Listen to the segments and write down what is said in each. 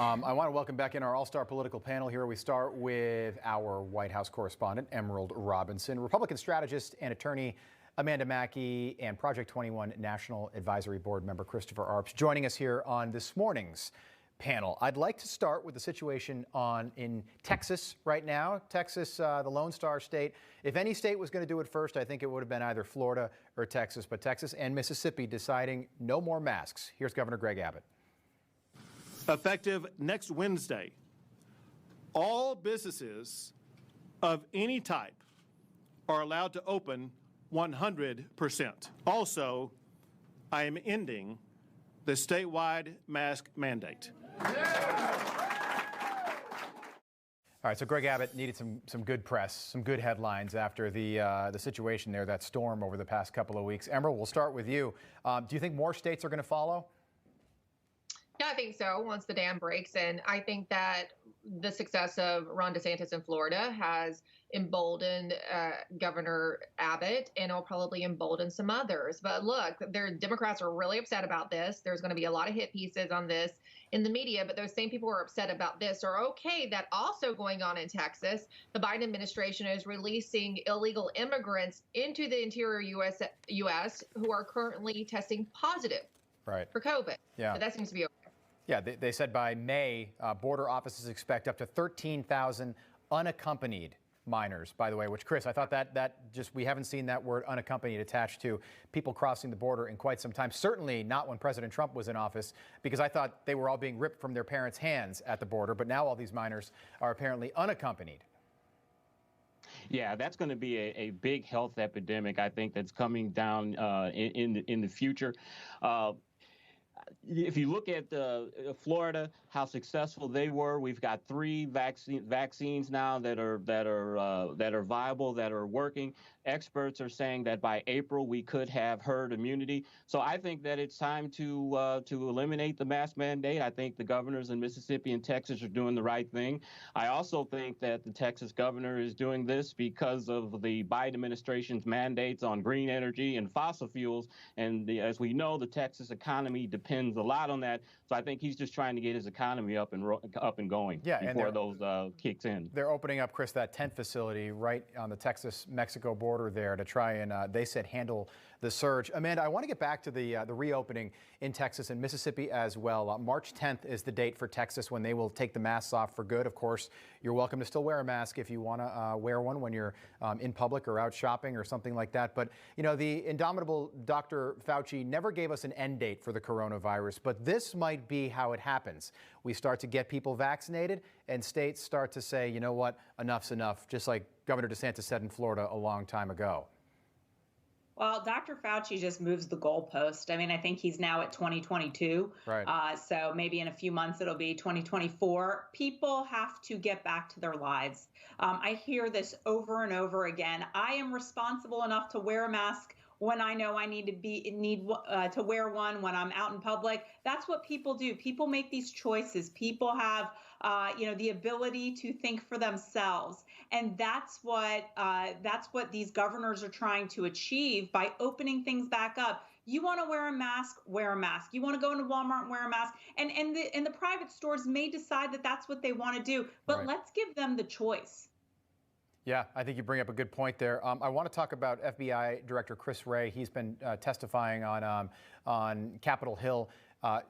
I want to welcome back in our all-star political panel here. We start with our White House correspondent, Emerald Robinson, Republican strategist and attorney Amanda Mackey, and Project 21 National Advisory Board member Christopher Arps joining us here on this morning's panel. I'd like to start with the situation in Texas right now. Texas, the Lone Star State. If any state was going to do it first, I think it would have been either Florida or Texas, but Texas and Mississippi deciding no more masks. Here's Governor Greg Abbott. Effective next Wednesday, all businesses of any type are allowed to open 100%. Also, I am ending the statewide mask mandate. All right, so Greg Abbott needed some good press, some good headlines after the situation there, that storm over the past couple of weeks. Emerald, we'll start with you. Do you think more states are going to follow? Yeah, I think so, once the dam breaks. And I think that the success of Ron DeSantis in Florida has emboldened Governor Abbott, and it'll probably embolden some others. But look, Democrats are really upset about this. There's going to be a lot of hit pieces on this in the media, but those same people who are upset about this are okay that also going on in Texas, the Biden administration is releasing illegal immigrants into the interior U.S. who are currently testing positive for COVID. Yeah. So that seems to be okay. Yeah, they said by May, border offices expect up to 13,000 unaccompanied minors, by the way, which, Chris, I thought that we haven't seen that word unaccompanied attached to people crossing the border in quite some time. Certainly not when President Trump was in office, because I thought they were all being ripped from their parents' hands at the border. But now all these minors are apparently unaccompanied. Yeah, that's going to be a big health epidemic, I think, that's coming down in the future. If you look at Florida, how successful they were, we've got 3 vaccines now that are viable, that are working. Experts are saying that by April we could have herd immunity. So I think that it's time to eliminate the mask mandate. I think the governors in Mississippi and Texas are doing the right thing. I also think that the Texas governor is doing this because of the Biden administration's mandates on green energy and fossil fuels. And as we know, the Texas economy depends a lot on that. So I think he's just trying to get his economy up and going before those kicks in. They're opening up, Chris, that tent facility right on the Texas-Mexico border there to try and, they said, handle the surge. Amanda, I want to get back to the reopening in Texas and Mississippi as well. March 10th is the date for Texas when they will take the masks off for good. Of course, you're welcome to still wear a mask if you want to wear one when you're in public or out shopping or something like that. But, you know, the indomitable Dr. Fauci never gave us an end date for the coronavirus, but this might be how it happens. We start to get people vaccinated and states start to say, you know what, enough's enough, just like Governor DeSantis said in Florida a long time ago. Well, Dr. Fauci just moves the goalpost. I mean, I think he's now at 2022. Right. So maybe in a few months it'll be 2024. People have to get back to their lives. I hear this over and over again. I am responsible enough to wear a mask when I know I need to wear one when I'm out in public. That's what people do. People make these choices. People have, the ability to think for themselves. And that's what these governors are trying to achieve by opening things back up. You want to wear a mask, wear a mask. You want to go into Walmart and wear a mask. And the private stores may decide that that's what they want to do, but let's give them the choice. Yeah, I think you bring up a good point there. I want to talk about FBI Director Chris Wray. He's been testifying on Capitol Hill.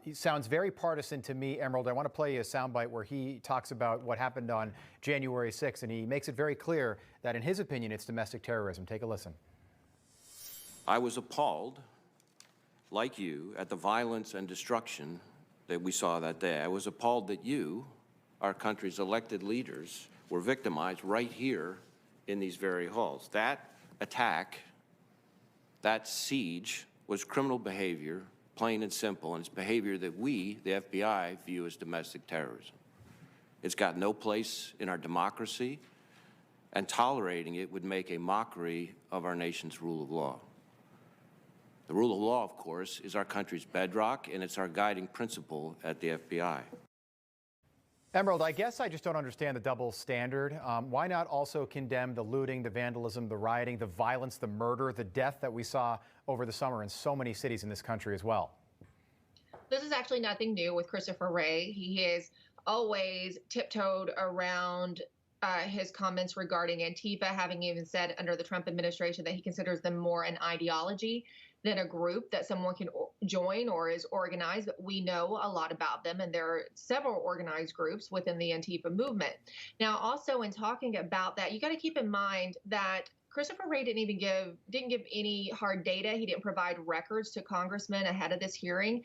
He sounds very partisan to me, Emerald. I want to play you a soundbite where he talks about what happened on January 6th, and he makes it very clear that, in his opinion, it's domestic terrorism. Take a listen. I was appalled, like you, at the violence and destruction that we saw that day. I was appalled that you, our country's elected leaders, were victimized right here in these very halls. That attack, that siege, was criminal behavior, plain and simple, and it's behavior that we, the FBI, view as domestic terrorism. It's got no place in our democracy, and tolerating it would make a mockery of our nation's rule of law. The rule of law, of course, is our country's bedrock, and it's our guiding principle at the FBI. Emerald, I guess I just don't understand the double standard. Why not also condemn the looting, the vandalism, the rioting, the violence, the murder, the death that we saw over the summer in so many cities in this country as well? This is actually nothing new with Christopher Wray. He is always tiptoed around his comments regarding Antifa, having even said under the Trump administration that he considers them more an ideology than a group that someone can join or is organized. But we know a lot about them, and there are several organized groups within the Antifa movement. Now, also in talking about that, you got to keep in mind that Christopher Wray didn't give any hard data. He didn't provide records to congressmen ahead of this hearing.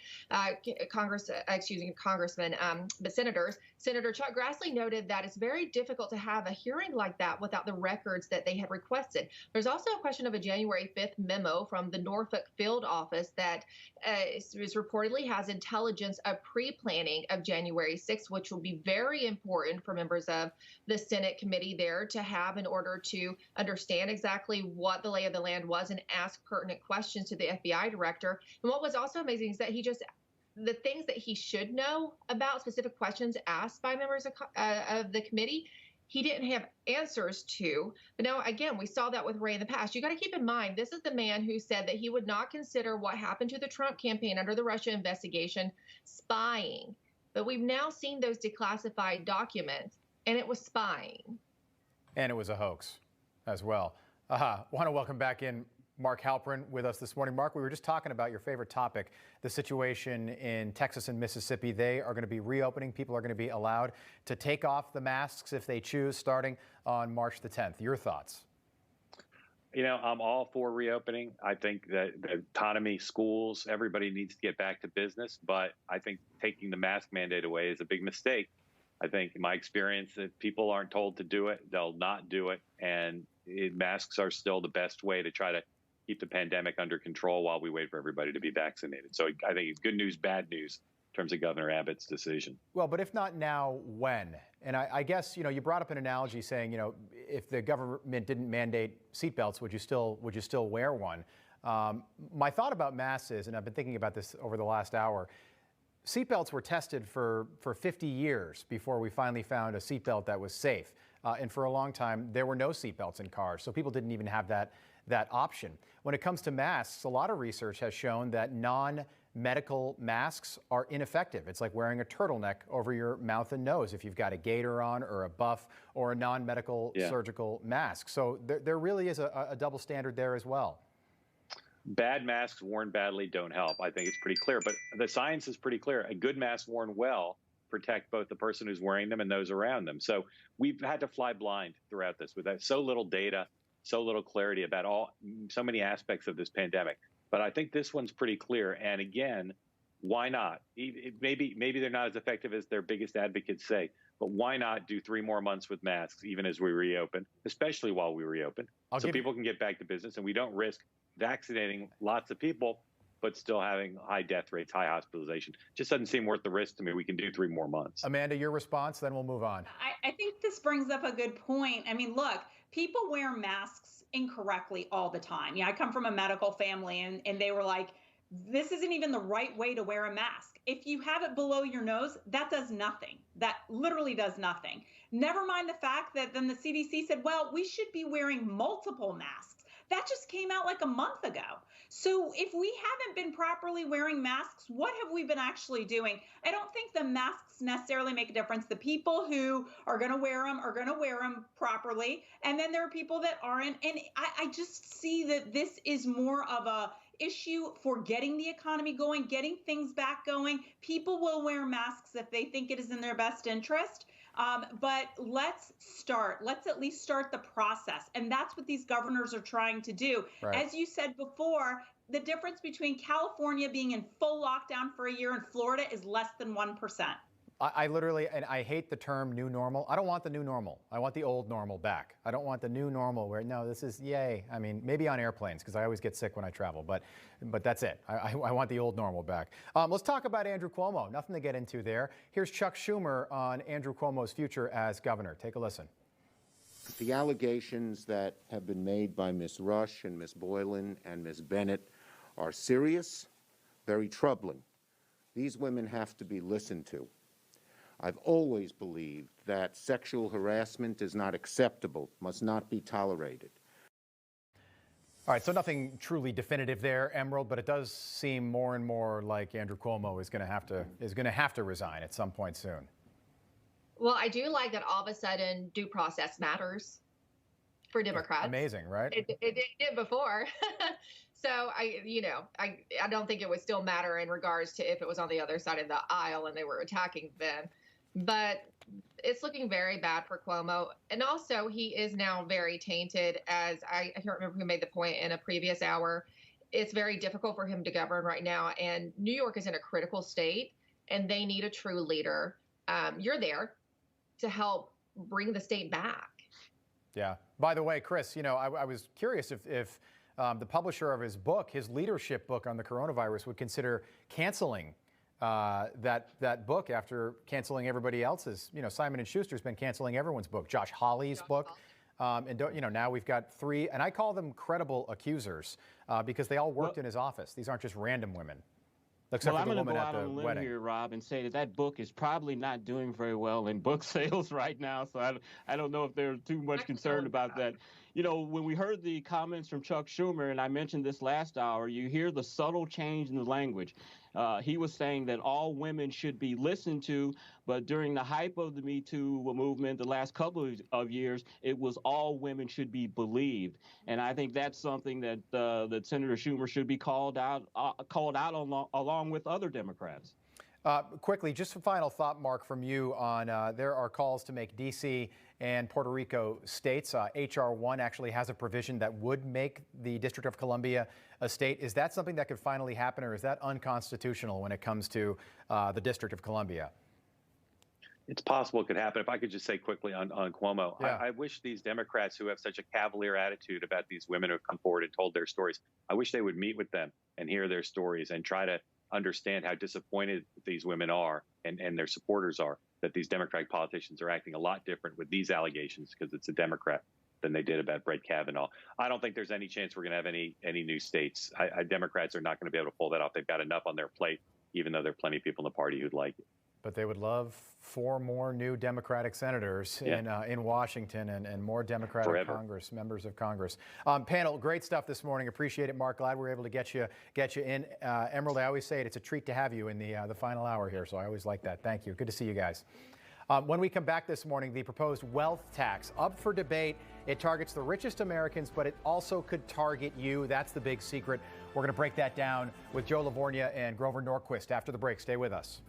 Congressmen, but senators. Senator Chuck Grassley noted that it's very difficult to have a hearing like that without the records that they had requested. There's also a question of a January 5th memo from the Norfolk field office that reportedly has intelligence of pre-planning of January 6th, which will be very important for members of the Senate committee there to have in order to understand exactly what the lay of the land was and ask pertinent questions to the FBI director. And what was also amazing is that the things that he should know about, specific questions asked by members of the committee, he didn't have answers to. But now, again, we saw that with Wray in the past. You got to keep in mind, this is the man who said that he would not consider what happened to the Trump campaign under the Russia investigation spying. But we've now seen those declassified documents, and it was spying. And it was a hoax as well. Want to welcome back in Mark Halperin with us this morning. Mark, we were just talking about your favorite topic, the situation in Texas and Mississippi. They are going to be reopening. People are going to be allowed to take off the masks if they choose, starting on March the 10th. Your thoughts? You know, I'm all for reopening. I think that the autonomy, schools, everybody needs to get back to business. But I think taking the mask mandate away is a big mistake. I think in my experience, if people aren't told to do it, they'll not do it. And masks are still the best way to try to keep the pandemic under control while we wait for everybody to be vaccinated. So I think it's good news, bad news in terms of Governor Abbott's decision. Well, but if not now, when? And I guess, you brought up an analogy saying, if the government didn't mandate seatbelts, would you still wear one? My thought about masks is, and I've been thinking about this over the last hour, seatbelts were tested for 50 years before we finally found a seatbelt that was safe. And for a long time, there were no seatbelts in cars, so people didn't even have that option. When it comes to masks, a lot of research has shown that non-medical masks are ineffective. It's like wearing a turtleneck over your mouth and nose if you've got a gaiter on or a buff or a non-medical surgical mask. So there really is a double standard there as well. Bad masks worn badly don't help. I think it's pretty clear, but the science is pretty clear. A good mask worn well protect both the person who's wearing them and those around them. So we've had to fly blind throughout this with so little data, so little clarity about so many aspects of this pandemic. But I think this one's pretty clear. And again, why not? Maybe they're not as effective as their biggest advocates say, but why not do 3 more months with masks, even as we reopen, especially while we reopen, so people can get back to business and we don't risk vaccinating lots of people, but still having high death rates, high hospitalization. Just doesn't seem worth the risk to me. We can do 3 more months. Amanda, your response, then we'll move on. I think this brings up a good point. I mean, look, people wear masks incorrectly all the time. I come from a medical family, and they were like, this isn't even the right way to wear a mask. If you have it below your nose, that does nothing. That literally does nothing. Never mind the fact that then the CDC said, well, we should be wearing multiple masks. That just came out like a month ago. So if we haven't been properly wearing masks, what have we been actually doing? I don't think the masks necessarily make a difference. The people who are going to wear them are going to wear them properly. And then there are people that aren't. And I just see that this is more of a issue for getting the economy going, getting things back going. People will wear masks if they think it is in their best interest. But let's at least start the process. And that's what these governors are trying to do. Right. As you said before, the difference between California being in full lockdown for a year and Florida is less than 1%. I literally, and I hate the term new normal. I don't want the new normal. I want the old normal back. I don't want the new normal where, no, this is yay. I mean, maybe on airplanes because I always get sick when I travel, but that's it. I want the old normal back. Let's talk about Andrew Cuomo. Nothing to get into there. Here's Chuck Schumer on Andrew Cuomo's future as governor. Take a listen. The allegations that have been made by Ms. Rush and Ms. Boylan and Ms. Bennett are serious, very troubling. These women have to be listened to. I've always believed that sexual harassment is not acceptable, must not be tolerated. All right, so nothing truly definitive there, Emerald, but it does seem more and more like Andrew Cuomo is going to have to resign at some point soon. Well, I do like that all of a sudden due process matters for Democrats. Amazing, right? It did before. So I don't think it would still matter in regards to if it was on the other side of the aisle and they were attacking them. But it's looking very bad for Cuomo. And also he is now very tainted, as I can't remember who made the point in a previous hour. It's very difficult for him to govern right now. And New York is in a critical state and they need a true leader. You're there to help bring the state back. Yeah. By the way, Chris, I was curious if the publisher of his book, his leadership book on the coronavirus, would consider canceling that book after canceling everybody else's. Simon & Schuster's been canceling everyone's book. Josh Hawley's book. And now we've got 3, and I call them credible accusers because they all worked in his office. These aren't just random women. Except I'm for the going to woman go at out the on a limb wedding. here, Rob, and say that book is probably not doing very well in book sales right now. So I don't know if they're too much concerned about that. When we heard the comments from Chuck Schumer, and I mentioned this last hour, you hear the subtle change in the language. He was saying that all women should be listened to, but during the hype of the Me Too movement the last couple of years, it was all women should be believed. And I think that's something that that Senator Schumer should be called out along with other Democrats. Quickly, just a final thought, Mark, from you on there are calls to make D.C. and Puerto Rico states. H.R. 1 actually has a provision that would make the District of Columbia a state. Is that something that could finally happen, or is that unconstitutional when it comes to the District of Columbia? It's possible it could happen. If I could just say quickly on Cuomo, Yeah. I wish these Democrats who have such a cavalier attitude about these women who have come forward and told their stories, I wish they would meet with them and hear their stories and try to understand how disappointed these women are and their supporters are that these Democratic politicians are acting a lot different with these allegations because it's a Democrat than they did about Brett Kavanaugh. I don't think there's any chance we're going to have any new states. Democrats are not going to be able to pull that off. They've got enough on their plate, even though there are plenty of people in the party who'd like it. But they would love 4 more new Democratic senators in Washington and more Democratic members of Congress. Panel, great stuff this morning. Appreciate it, Mark. Glad we were able to get you in. Emerald, I always say it's a treat to have you in the final hour here, so I always like that. Thank you. Good to see you guys. When we come back this morning, the proposed wealth tax up for debate. It targets the richest Americans, but it also could target you. That's the big secret. We're going to break that down with Joe Lavorgna and Grover Norquist after the break. Stay with us.